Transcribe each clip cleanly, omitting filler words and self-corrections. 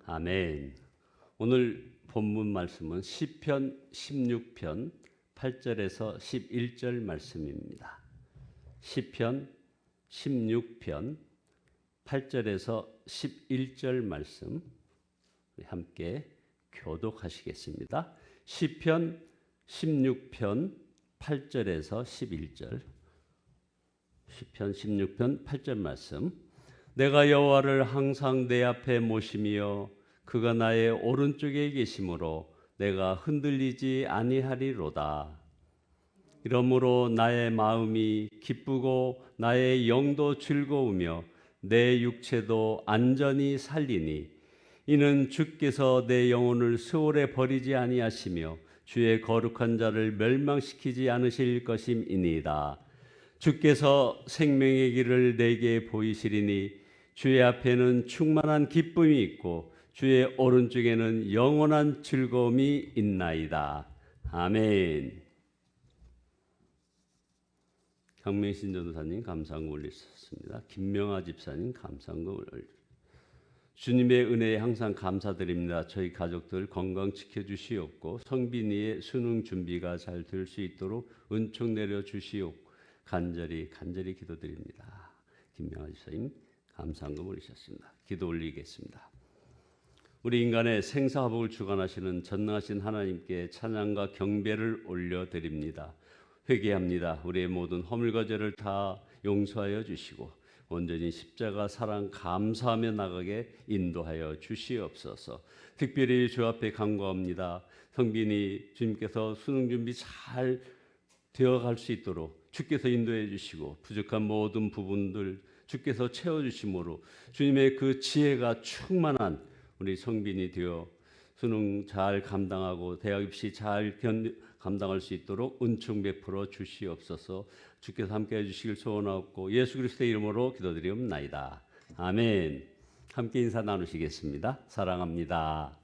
아멘. 오늘 본문 말씀은 시편 16편 8절에서 11절 말씀입니다. 시편 16편 8절에서 11절 말씀 함께 교독하시겠습니다. 시편 16편 8절에서 11절. 시편 16편 8절 말씀. 내가 여호와를 항상 내 앞에 모시며 그가 나의 오른쪽에 계심으로 내가 흔들리지 아니하리로다. 이러므로 나의 마음이 기쁘고 나의 영도 즐거우며 내 육체도 안전히 살리니 이는 주께서 내 영혼을 수월에 버리지 아니하시며 주의 거룩한 자를 멸망시키지 않으실 것임이니이다. 주께서 생명의 길을 내게 보이시리니 주의 앞에는 충만한 기쁨이 있고 주의 오른쪽에는 영원한 즐거움이 있나이다. 아멘. 강명신 전도사님 감사한금 올리셨습니다. 김명아 집사님 감사한금 올리셨습니다. 주님의 은혜에 항상 감사드립니다. 저희 가족들 건강 지켜주시옵고 성빈이의 수능 준비가 잘 될 수 있도록 은총 내려주시옵고 간절히 기도드립니다. 김명아 집사님 감사한금 올리셨습니다. 기도 올리겠습니다. 우리 인간의 생사화복을 주관하시는 전능하신 하나님께 찬양과 경배를 올려드립니다. 회개합니다. 우리의 모든 허물과 죄를 다 용서하여 주시고 온전히 십자가 사랑 감사하며 나가게 인도하여 주시옵소서. 특별히 주 앞에 간구합니다. 성빈이 주님께서 수능 준비 잘 되어갈 수 있도록 주께서 인도해 주시고 부족한 모든 부분들 주께서 채워주심으로 주님의 그 지혜가 충만한 우리 성빈이 되어 수능 잘 감당하고 대학 입시 잘 감당할 수 있도록 은총 베풀어 주시옵소서. 주께서 함께해 주시길 소원하옵고 예수 그리스도의 이름으로 기도드리옵나이다. 아멘. 함께 인사 나누시겠습니다. 사랑합니다.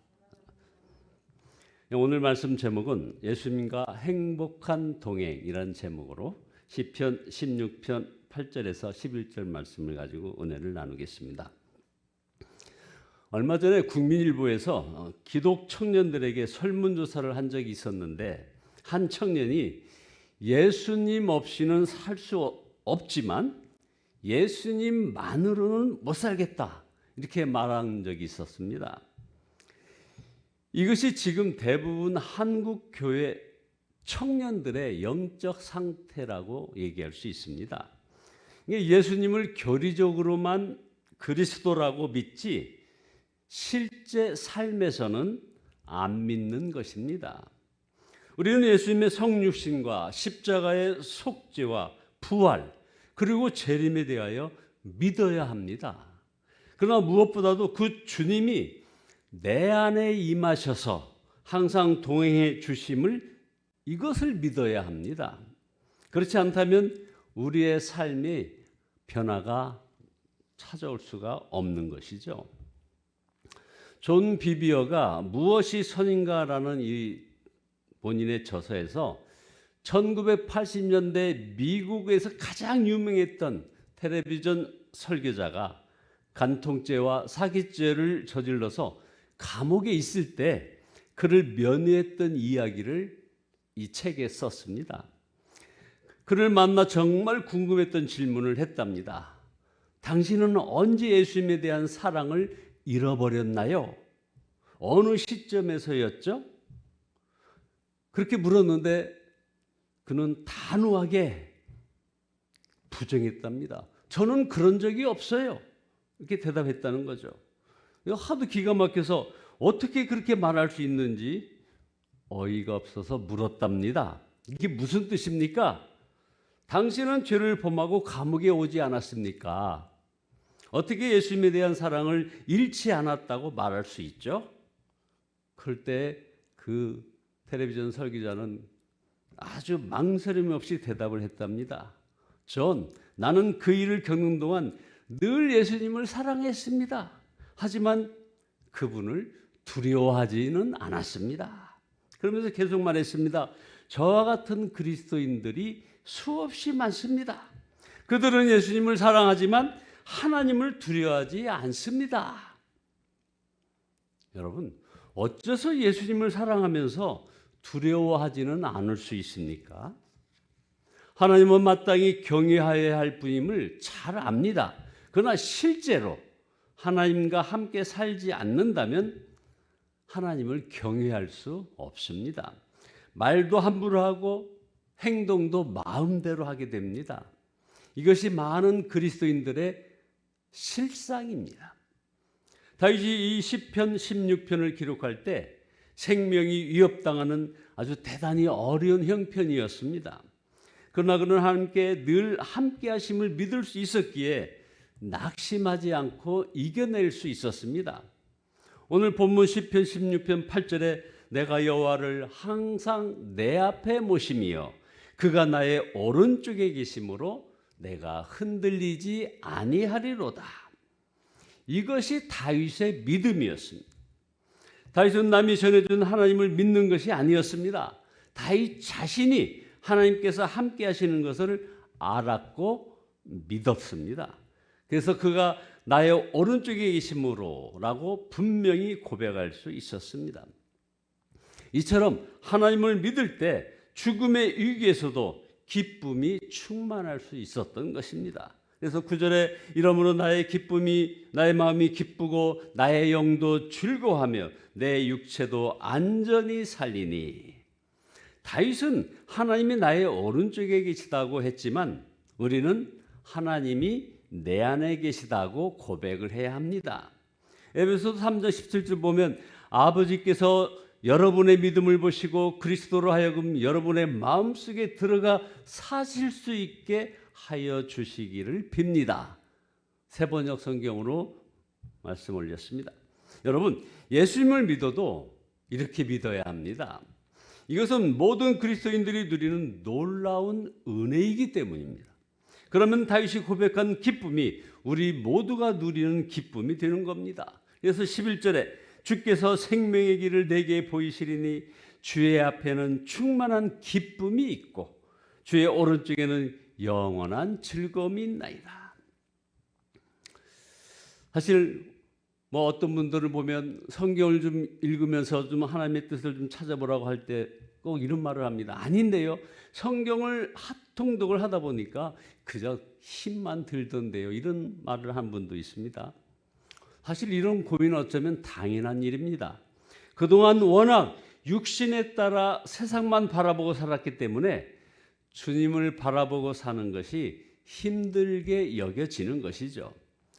오늘 말씀 제목은 예수님과 행복한 동행이라는 제목으로 시편 16편 8절에서 11절 말씀을 가지고 은혜를 나누겠습니다. 얼마 전에 국민일보에서 기독 청년들에게 설문조사를 한 적이 있었는데 한 청년이 예수님 없이는 살 수 없지만 예수님만으로는 못 살겠다 이렇게 말한 적이 있었습니다. 이것이 지금 대부분 한국 교회 청년들의 영적 상태라고 얘기할 수 있습니다. 예수님을 교리적으로만 그리스도라고 믿지 실제 삶에서는 안 믿는 것입니다. 우리는 예수님의 성육신과 십자가의 속죄와 부활 그리고 재림에 대하여 믿어야 합니다. 그러나 무엇보다도 그 주님이 내 안에 임하셔서 항상 동행해 주심을 이것을 믿어야 합니다. 그렇지 않다면 우리의 삶이 변화가 찾아올 수가 없는 것이죠. 존 비비어가 무엇이 선인가라는 이 본인의 저서에서 1980년대 미국에서 가장 유명했던 텔레비전 설교자가 간통죄와 사기죄를 저질러서 감옥에 있을 때 그를 면회했던 이야기를 이 책에 썼습니다. 그를 만나 정말 궁금했던 질문을 했답니다. 당신은 언제 예수님에 대한 사랑을 잃어버렸나요? 어느 시점에서였죠? 그렇게 물었는데 그는 단호하게 부정했답니다. 저는 그런 적이 없어요. 이렇게 대답했다는 거죠. 하도 기가 막혀서 어떻게 그렇게 말할 수 있는지 어이가 없어서 물었답니다. 이게 무슨 뜻입니까? 당신은 죄를 범하고 감옥에 오지 않았습니까? 어떻게 예수님에 대한 사랑을 잃지 않았다고 말할 수 있죠? 그럴 때 그 텔레비전 설교자는 아주 망설임 없이 대답을 했답니다. 나는 그 일을 겪는 동안 늘 예수님을 사랑했습니다. 하지만 그분을 두려워하지는 않았습니다. 그러면서 계속 말했습니다. 저와 같은 그리스도인들이 수없이 많습니다. 그들은 예수님을 사랑하지만 하나님을 두려워하지 않습니다. 여러분, 어째서 예수님을 사랑하면서 두려워하지는 않을 수 있습니까? 하나님은 마땅히 경외하여야 할 분임을 잘 압니다. 그러나 실제로 하나님과 함께 살지 않는다면 하나님을 경외할 수 없습니다. 말도 함부로 하고 행동도 마음대로 하게 됩니다. 이것이 많은 그리스도인들의 실상입니다. 다윗이 이 시편 16편을 기록할 때 생명이 위협당하는 아주 대단히 어려운 형편이었습니다. 그러나 그는 하나님께 늘 함께 하심을 믿을 수 있었기에 낙심하지 않고 이겨낼 수 있었습니다. 오늘 본문 시편 16편 8절에 내가 여호와를 항상 내 앞에 모심이여 그가 나의 오른쪽에 계심으로 내가 흔들리지 아니하리로다. 이것이 다윗의 믿음이었습니다. 다윗은 남이 전해준 하나님을 믿는 것이 아니었습니다. 다윗 자신이 하나님께서 함께 하시는 것을 알았고 믿었습니다. 그래서 그가 나의 오른쪽에 계심으로 라고 분명히 고백할 수 있었습니다. 이처럼 하나님을 믿을 때 죽음의 위기에서도 기쁨이 충만할 수 있었던 것입니다. 그래서 9절에 이러므로 나의 마음이 기쁘고 나의 영도 즐거워하며 내 육체도 안전히 살리니. 다윗은 하나님이 나의 오른쪽에 계시다고 했지만 우리는 하나님이 내 안에 계시다고 고백을 해야 합니다. 에베소서 3장 17절 보면 아버지께서 여러분의 믿음을 보시고 그리스도로 하여금 여러분의 마음속에 들어가 사실 수 있게 하여 주시기를 빕니다. 새번역 성경으로 말씀 올렸습니다. 여러분, 예수님을 믿어도 이렇게 믿어야 합니다. 이것은 모든 그리스도인들이 누리는 놀라운 은혜이기 때문입니다. 그러면 다윗이 고백한 기쁨이 우리 모두가 누리는 기쁨이 되는 겁니다. 그래서 11절에 주께서 생명의 길을 내게 보이시리니 주의 앞에는 충만한 기쁨이 있고 주의 오른쪽에는 영원한 즐거움이 있나이다. 사실 어떤 분들을 보면 성경을 좀 읽으면서 좀 하나님의 뜻을 좀 찾아보라고 할 때 꼭 이런 말을 합니다. 아닌데요. 성경을 통독을 하다 보니까 그저 힘만 들던데요. 이런 말을 한 분도 있습니다. 사실 이런 고민은 어쩌면 당연한 일입니다. 그동안 워낙 육신에 따라 세상만 바라보고 살았기 때문에 주님을 바라보고 사는 것이 힘들게 여겨지는 것이죠.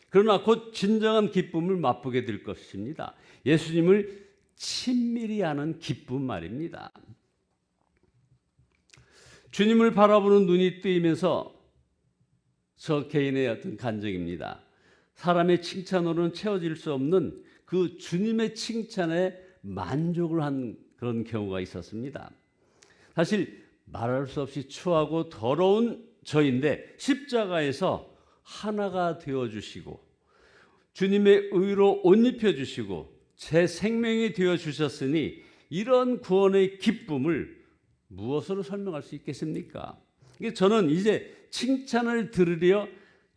그러나 곧 진정한 기쁨을 맛보게 될 것입니다. 예수님을 친밀히 아는 기쁨 말입니다. 주님을 바라보는 눈이 뜨이면서 저 개인의 어떤 간증입니다. 사람의 칭찬으로는 채워질 수 없는 그 주님의 칭찬에 만족을 한 그런 경우가 있었습니다. 사실 말할 수 없이 추하고 더러운 저인데 십자가에서 하나가 되어주시고 주님의 의로 옷 입혀주시고 제 생명이 되어주셨으니 이런 구원의 기쁨을 무엇으로 설명할 수 있겠습니까? 저는 이제 칭찬을 들으려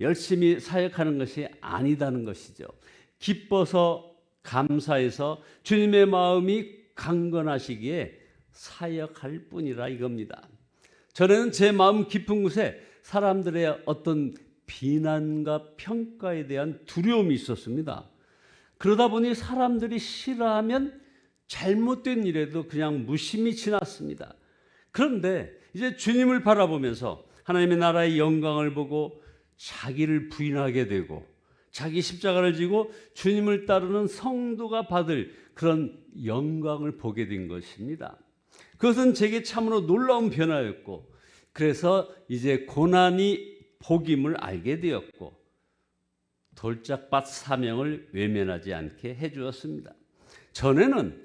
열심히 사역하는 것이 아니다는 것이죠. 기뻐서 감사해서 주님의 마음이 강건하시기에 사역할 뿐이라 이겁니다. 전에는 제 마음 깊은 곳에 사람들의 어떤 비난과 평가에 대한 두려움이 있었습니다. 그러다 보니 사람들이 싫어하면 잘못된 일에도 그냥 무심히 지났습니다. 그런데 이제 주님을 바라보면서 하나님의 나라의 영광을 보고 자기를 부인하게 되고 자기 십자가를 지고 주님을 따르는 성도가 받을 그런 영광을 보게 된 것입니다. 그것은 제게 참으로 놀라운 변화였고 그래서 이제 고난이 복임을 알게 되었고 돌짝밭 사명을 외면하지 않게 해주었습니다. 전에는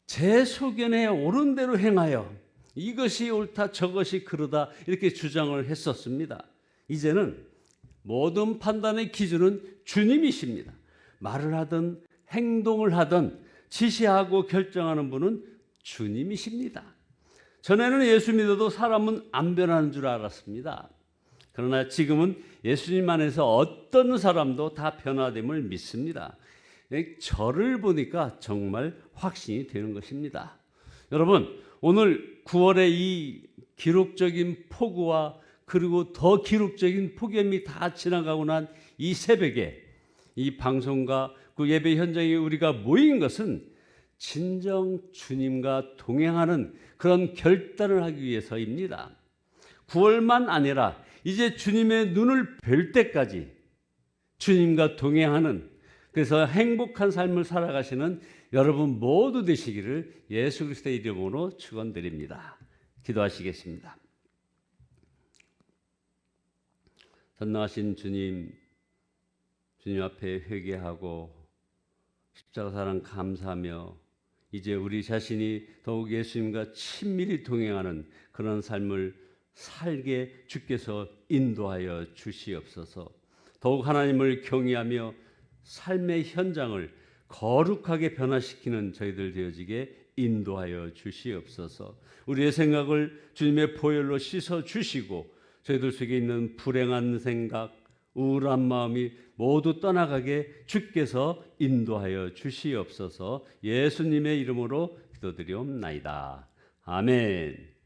제 소견에 옳은 대로 행하여 이것이 옳다 저것이 그르다 이렇게 주장을 했었습니다. 이제는 모든 판단의 기준은 주님이십니다. 말을 하든 행동을 하든 지시하고 결정하는 분은 주님이십니다. 전에는 예수 믿어도 사람은 안 변하는 줄 알았습니다. 그러나 지금은 예수님 안에서 어떤 사람도 다 변화됨을 믿습니다. 저를 보니까 정말 확신이 되는 것입니다. 여러분, 오늘 9월의 이 기록적인 폭우와 그리고 더 기록적인 폭염이 다 지나가고 난 이 새벽에 이 방송과 그 예배 현장에 우리가 모인 것은 진정 주님과 동행하는 그런 결단을 하기 위해서입니다. 9월만 아니라 이제 주님의 눈을 뵐 때까지 주님과 동행하는, 그래서 행복한 삶을 살아가시는 여러분 모두 되시기를 예수 그리스도의 이름으로 축원드립니다. 기도하시겠습니다. 전능하신 주님 앞에 회개하고 십자가 사랑 감사하며 이제 우리 자신이 더욱 예수님과 친밀히 동행하는 그런 삶을 살게 주께서 인도하여 주시옵소서. 더욱 하나님을 경외하며 삶의 현장을 거룩하게 변화시키는 저희들 되어지게 인도하여 주시옵소서. 우리의 생각을 주님의 보혈로 씻어 주시고 저희들 속에 있는 불행한 생각, 우울한 마음이 모두 떠나가게 주께서 인도하여 주시옵소서. 예수님의 이름으로 기도드리옵나이다. 아멘.